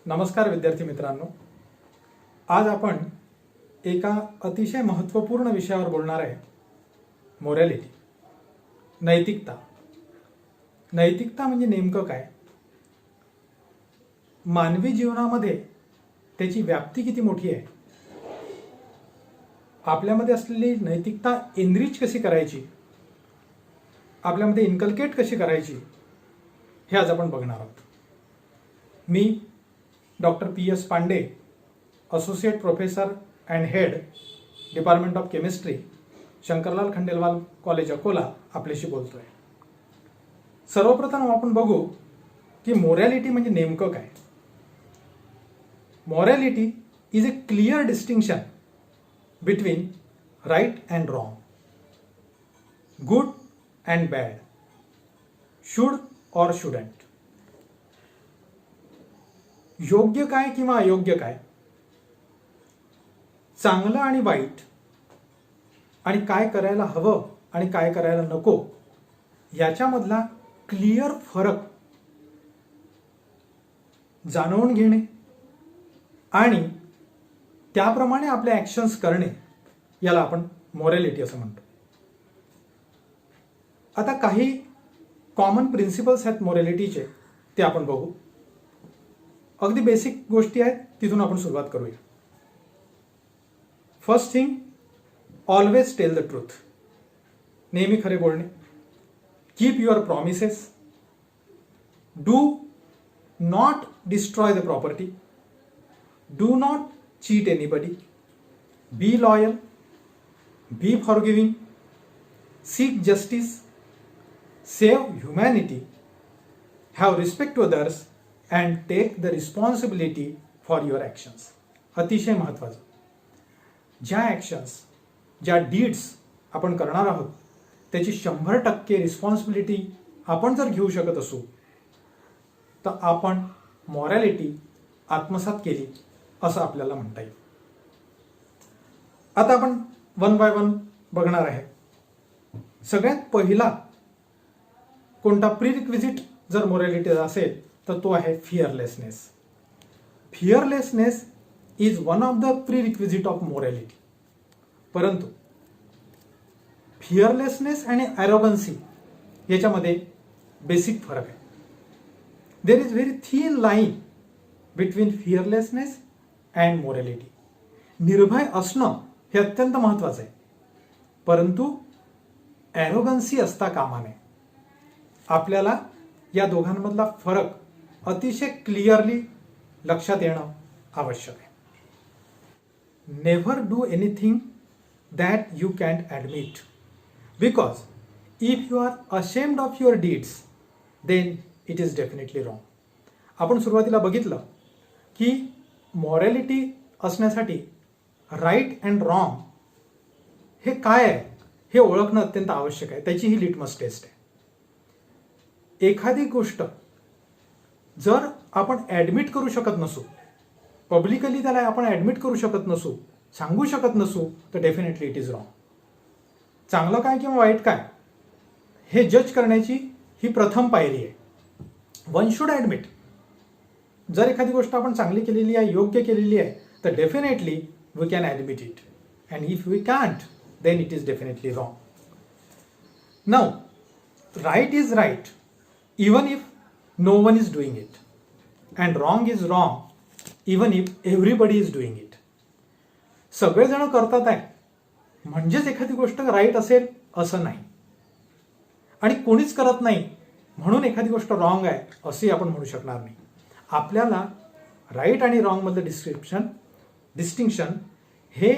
नमस्कार विद्यार्थी मित्रांनो, आज आपण एका अतिशय महत्त्वपूर्ण विषयावर बोलणार आहे. मोरॅलिटी, नैतिकता. नैतिकता म्हणजे नेमकं काय? मानवी जीवनामध्ये त्याची व्याप्ती किती मोठी आहे? आपल्यामध्ये असलेली नैतिकता एनरिच कशी करायची, आपल्यामध्ये इन्कल्केट कशी करायची, हे आज आपण बघणार आहोत. मी doctor PS Pande, associate professor and head department of chemistry, Shankarlal Khandelwal college Akola, आपल्याशी बोलतोय. सर्वप्रथम आपण बघू की मोरॅलिटी म्हणजे नेमकं काय. Morality is a clear distinction between right and wrong, good and bad, should or shouldn't. योग्य काय किंवा अयोग्य काय, चांगलं आणि वाईट, आणि काय करायला हवं आणि काय करायला नको, याच्यामधला क्लिअर फरक जाणून घेणे आणि त्याप्रमाणे आपले ॲक्शन्स करणे, याला आपण मोरॅलिटी असं म्हणतो. आता काही कॉमन प्रिन्सिपल्स आहेत मोरॅलिटीचे, ते आपण बघू. अगदी बेसिक गोष्टी आहेत, तिथून आपण सुरुवात करूया. First thing, always tell the truth. नेहमी खरे बोलणे. Keep your promises. Do not destroy the property. Do not cheat anybody. Be loyal. Be forgiving. Seek justice. Save humanity. Have respect to others and take the responsibility for your actions. अतिशय महत्त्वाचं. ज्या actions, ज्या deeds आपण करणार आहोत, त्याची 100% responsibility आपण जर घेऊ शकत असू, तर आपण मॉरॅलिटी आत्मसात केली असं आपल्याला म्हणता येईल. आता आपण वन बाय वन बघणार आहे. सगळ्यात पहिला कोणता प्रीरिक्विजिट जर मॉरॅलिटीचा असेल तर तो आहे fearlessness. Fearlessness is one of the prerequisite of morality. परंतु फिअरलेसनेस आणि ॲरोगन्सी याच्यामध्ये बेसिक फरक आहे. There is very thin line between fearlessness and morality. निर्भय असणं हे अत्यंत महत्त्वाचं आहे, परंतु ॲरोगन्सी असता कामा नये. आपल्याला या दोघांमधला फरक अतिशय क्लिअरली लक्षात येणं आवश्यक आहे. Never do anything that you can't admit, because if you are ashamed of your deeds then it is definitely wrong. आपण सुरुवातीला बघितलं की मॉरॅलिटी असण्यासाठी राईट अँड रॉंग हे काय आहे हे ओळखणं अत्यंत आवश्यक आहे. त्याची ही लिटमस टेस्ट आहे. एखादी गोष्ट जर आपण ॲडमिट करू शकत नसू, पब्लिकली त्याला आपण ॲडमिट करू शकत नसू, सांगू शकत नसू, तर डेफिनेटली इट इज रॉंग. चांगलं काय किंवा वाईट काय हे जज करण्याची ही प्रथम पायरी आहे. One should admit. जर एखादी गोष्ट आपण चांगली केलेली आहे, योग्य केलेली आहे, तर definitely we can admit it. And if we can't then it is definitely wrong. Now, right is right even if no one is doing it, and wrong is wrong even if everybody is doing it. सगळेजण करतात आहे म्हणजेच एखादी गोष्ट right असेल असं नाही, आणि कोणीच करत नाही म्हणून एखादी गोष्ट रॉंग आहे असे आपण म्हणू शकणार नाही. आपल्याला राईट आणि रॉंगमधलं डिस्टिंक्शन हे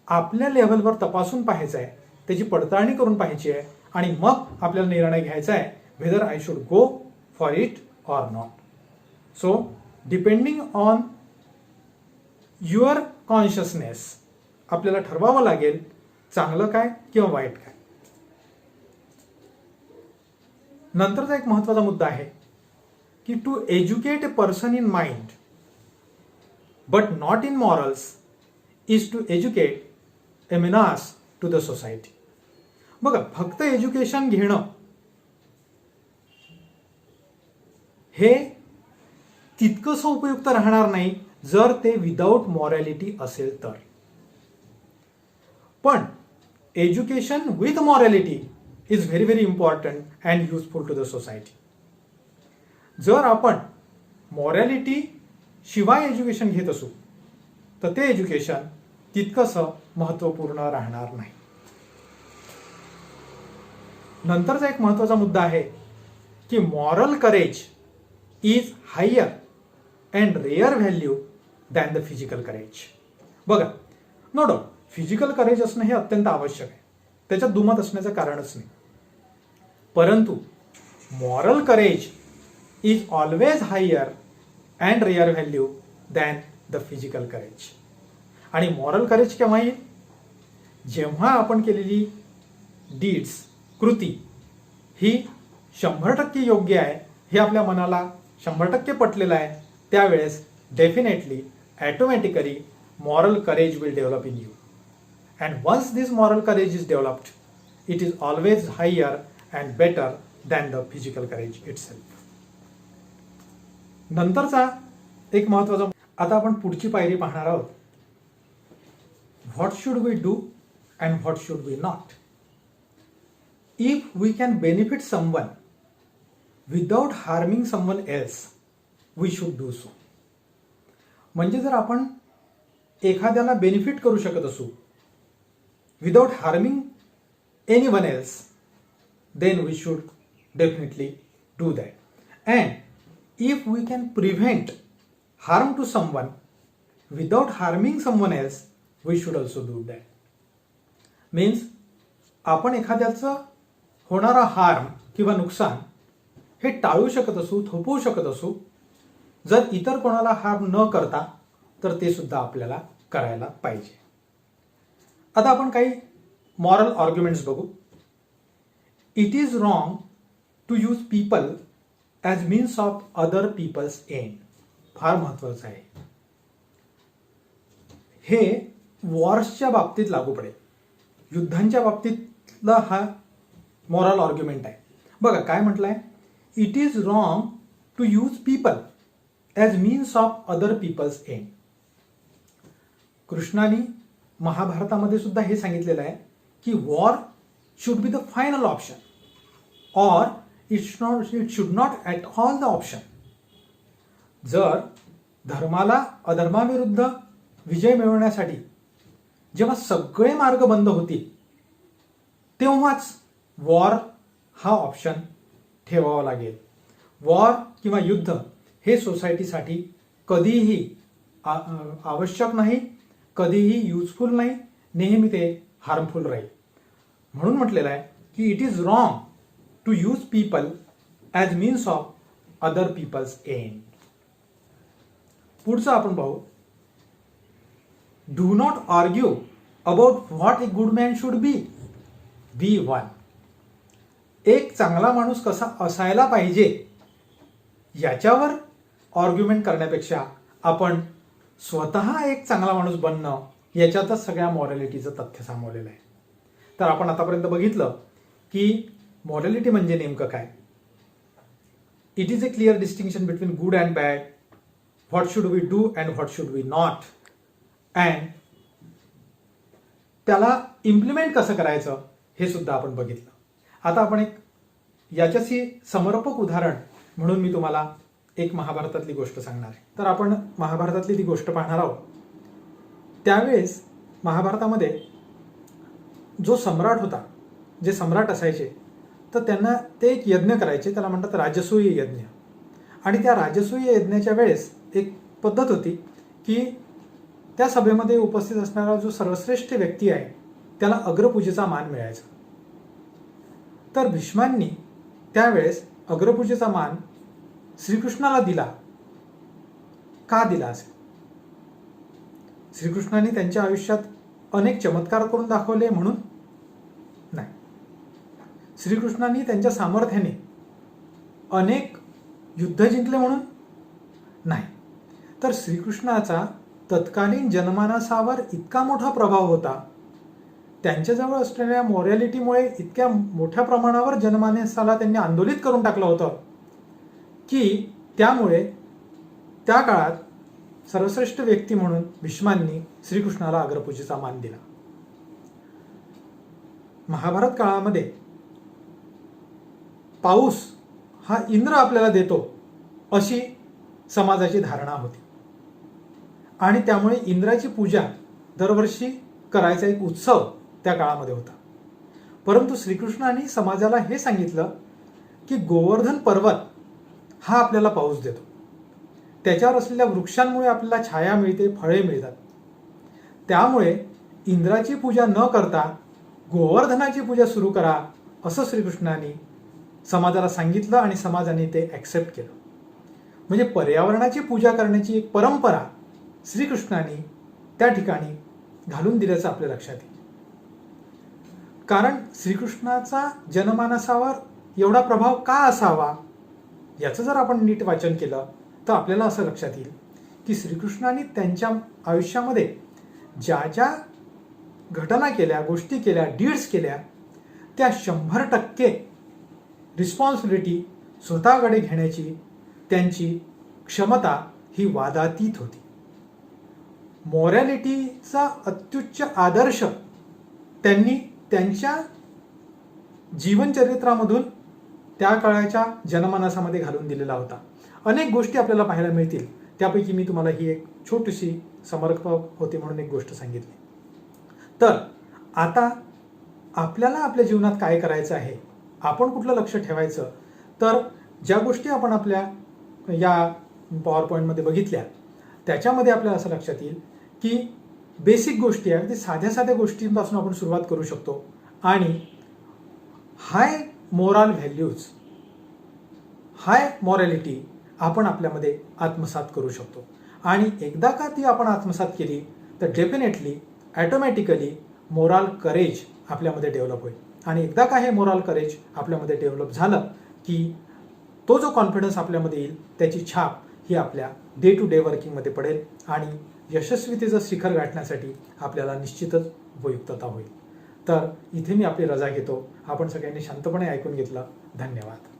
आपल्या लेव्हलवर तपासून पाहायचं आहे, त्याची पडताळणी करून पाहायची आहे, आणि मग आपल्याला निर्णय घ्यायचा आहे whether I should go for it or not. So, depending on your consciousness, आपल्याला ठरवावं लागेल चांगलं काय किंवा वाईट काय. नंतरचा एक महत्त्वाचा मुद्दा आहे की to educate a person in mind but not in morals is to educate a menace to the society. बघा, फक्त एज्युकेशन घेणं हे तितकंसं उपयुक्त राहणार नाही जर ते विदाऊट मॉरॅलिटी असेल तर. पण education with morality is very very important and useful to the society. जर आपण मॉरॅलिटी शिवाय एज्युकेशन घेत असू तर ते एज्युकेशन तितकंसं महत्त्वपूर्ण राहणार नाही. नंतरचा एक महत्त्वाचा मुद्दा आहे की moral courage is higher and rare value than the physical courage. बघा, नो डाऊट फिजिकल करेज असणं हे अत्यंत आवश्यक आहे, त्याच्यात दुमत असण्याचं कारणच नाही. परंतु moral courage is always higher and rare value than the physical courage. आणि मॉरल करेज केव्हा येईल? जेव्हा आपण केलेली डीड्स, कृती ही 100% योग्य आहे हे आपल्या मनाला 100% पटलेलं आहे, त्यावेळेस definitely automatically moral courage will develop in you. And once this moral courage is developed, it is always higher and better than the physical courage itself. नंतरचा एक महत्त्वाचा, आता आपण पुढची पायरी पाहणार आहोत. What should we do and what should we not? If we can benefit someone without harming someone else, we should do so. म्हणजे जर आपण एखाद्याला बेनिफिट करू शकत असू without harming anyone else, then we should definitely do that. And if we can prevent harm to someone without harming someone else, we should also do that. Means आपण एखाद्याचं होणारा हार्म किंवा नुकसान हे टाळू शकत असू, थोपवू शकत असू, जर इतर कोणाला हार्म न करता, तर ते सुद्धा आपल्याला करायला पाहिजे. आता आपण काही मॉरल आर्ग्युमेंट्स बघू. It is wrong to use people as means of other people's end. फार महत्वाचं आहे हे. वॉर्सच्या बाबतीत लागू पडेल, युद्धांच्या बाबतीतला हा मॉरल आर्ग्युमेंट आहे. बघा काय म्हटलंय, it is wrong to use people as means of other people's end. कृष्णाने महाभारतामध्ये सुद्धा हे सांगितलेलं आहे की war should be the final option or it should not at all the option. जर धर्माला अधर्माविरुद्ध विजय मिळवण्यासाठी जेव्हा सगळे मार्ग बंद होतील तेव्हाच वॉर हा ऑप्शन ठेवावा लागेल. वॉर किंवा युद्ध हे सोसायटीसाठी कधीही आवश्यक नाही, कधीही युजफुल नाही, नेहमी ते हार्मफुल राहील. म्हणून म्हटलेलं आहे की it is wrong to use people as means of other people's end. पुढचं आपण पाहू. Do not argue about what a good man should be. Be one. एक चांगला माणूस कसा असायला पाहिजे याच्यावर आर्ग्युमेंट करण्यापेक्षा आपण स्वतः एक चांगला माणूस बनणं याच्यातच सगळ्या मॉरॅलिटीचं तथ्य सामावलेलं आहे. तर आपण आतापर्यंत बघितलं की मॉरॅलिटी म्हणजे नेमकं काय. It is a clear distinction between good and bad, what should we do and what should we not, and त्याला इम्प्लिमेंट कसं करायचं हे सुद्धा आपण बघितलं. आता आपण एक याच्याशी समर्पक उदाहरण म्हणून मी तुम्हाला एक महाभारतातली गोष्ट सांगणार आहे. तर आपण महाभारतातली ती गोष्ट पाहणार आहोत. त्यावेळेस महाभारतामध्ये जो सम्राट होता, जे सम्राट असायचे, तर त्यांना ते एक यज्ञ करायचे, त्याला म्हणतात राजसूय यज्ञ. आणि त्या राजसूय यज्ञाच्या वेळेस एक पद्धत होती की त्या सभेमध्ये उपस्थित असणारा जो सर्वश्रेष्ठ व्यक्ती आहे त्याला अग्रपूजेचा मान मिळायचा. तर भीष्मांनी त्यावेळेस अग्रपूजेचा मान श्रीकृष्णाला दिला. का दिला असेल? श्रीकृष्णाने त्यांच्या आयुष्यात अनेक चमत्कार करून दाखवले म्हणून नाही. श्रीकृष्णांनी त्यांच्या सामर्थ्याने अनेक युद्ध जिंकले म्हणून नाही. तर श्रीकृष्णाचा तत्कालीन जनमानसावर इतका मोठा प्रभाव होता, त्यांच्याजवळ असलेल्या मॉरॅलिटीमुळे इतक्या मोठ्या प्रमाणावर जनमानसाला त्यांनी आंदोलित करून टाकलं होतं की त्यामुळे त्या काळात सर्वश्रेष्ठ व्यक्ती म्हणून भीष्मांनी श्रीकृष्णाला अग्रपूजेचा मान दिला. महाभारत काळामध्ये पाऊस हा इंद्र आपल्याला देतो अशी समाजाची धारणा होती आणि त्यामुळे इंद्राची पूजा दरवर्षी करायचा एक उत्सव त्या काळामध्ये होता. परंतु श्रीकृष्णाने समाजाला हे सांगितलं की गोवर्धन पर्वत हा आपल्याला पाऊस देतो, त्याच्यावर असलेल्या वृक्षांमुळे आपल्याला छाया मिळते, फळे मिळतात. त्यामुळे इंद्राची पूजा न करता गोवर्धनाची पूजा सुरू करा असं श्रीकृष्णाने समाजाला सांगितलं आणि समाजाने ते ॲक्सेप्ट केलं. म्हणजे पर्यावरणाची पूजा करण्याची एक परंपरा श्रीकृष्णाने त्या ठिकाणी घालून दिल्याचं आपल्या लक्षात येईल. कारण श्रीकृष्णाचा जनमानसावर एवढा प्रभाव का असावा याचं जर आपण नीट वाचन केलं तर आपल्याला असं लक्षात येईल की श्रीकृष्णाने त्यांच्या आयुष्यामध्ये ज्या ज्या घटना केल्या, गोष्टी केल्या, डीड्स केल्या, त्या 100% रिस्पॉन्सिबिलिटी स्वतःकडे घेण्याची त्यांची क्षमता ही वादातीत होती. मॉरॅलिटीचा अत्युच्च आदर्श त्यांनी त्यांच्या जीवनचरित्रामधून त्या काळाच्या जनमानसामध्ये घालून दिलेला होता. अनेक गोष्टी आपल्याला पाहायला मिळतील, त्यापैकी मी तुम्हाला ही एक छोटीशी समर्पक होती म्हणून एक गोष्ट सांगितली. तर आता आपल्याला आपल्या जीवनात काय करायचं आहे, आपण कुठलं लक्ष ठेवायचं, तर ज्या गोष्टी आपण आपल्या या पॉवर पॉईंटमध्ये बघितल्या त्याच्यामध्ये आपल्याला असं लक्षात येईल की बेसिक गोष्टी आहे, साध्या साध्या गोष्टींपासून आपण सुरुवात करू शकतो आणि हाय मोरल व्हॅल्यूज, हाय मॉरॅलिटी आपण आपल्यामध्ये आत्मसात करू शकतो. आणि एकदा का ती आपण आत्मसात केली तर डेफिनेटली ॲटोमॅटिकली मोरल करेज आपल्यामध्ये डेव्हलप होईल. आणि एकदा का हे मोरल करेज आपल्यामध्ये डेव्हलप झालं की तो जो कॉन्फिडन्स आपल्यामध्ये येईल त्याची छाप ही आपल्या डे टू डे वर्किंगमध्ये पडेल आणि यशस्वीतेचं शिखर गाठण्यासाठी आपल्याला निश्चितच उपयुक्तता होईल. तर इथे मी आपली रजा घेतो. आपण सगळ्यांनी शांतपणे ऐकून घेतलं. धन्यवाद.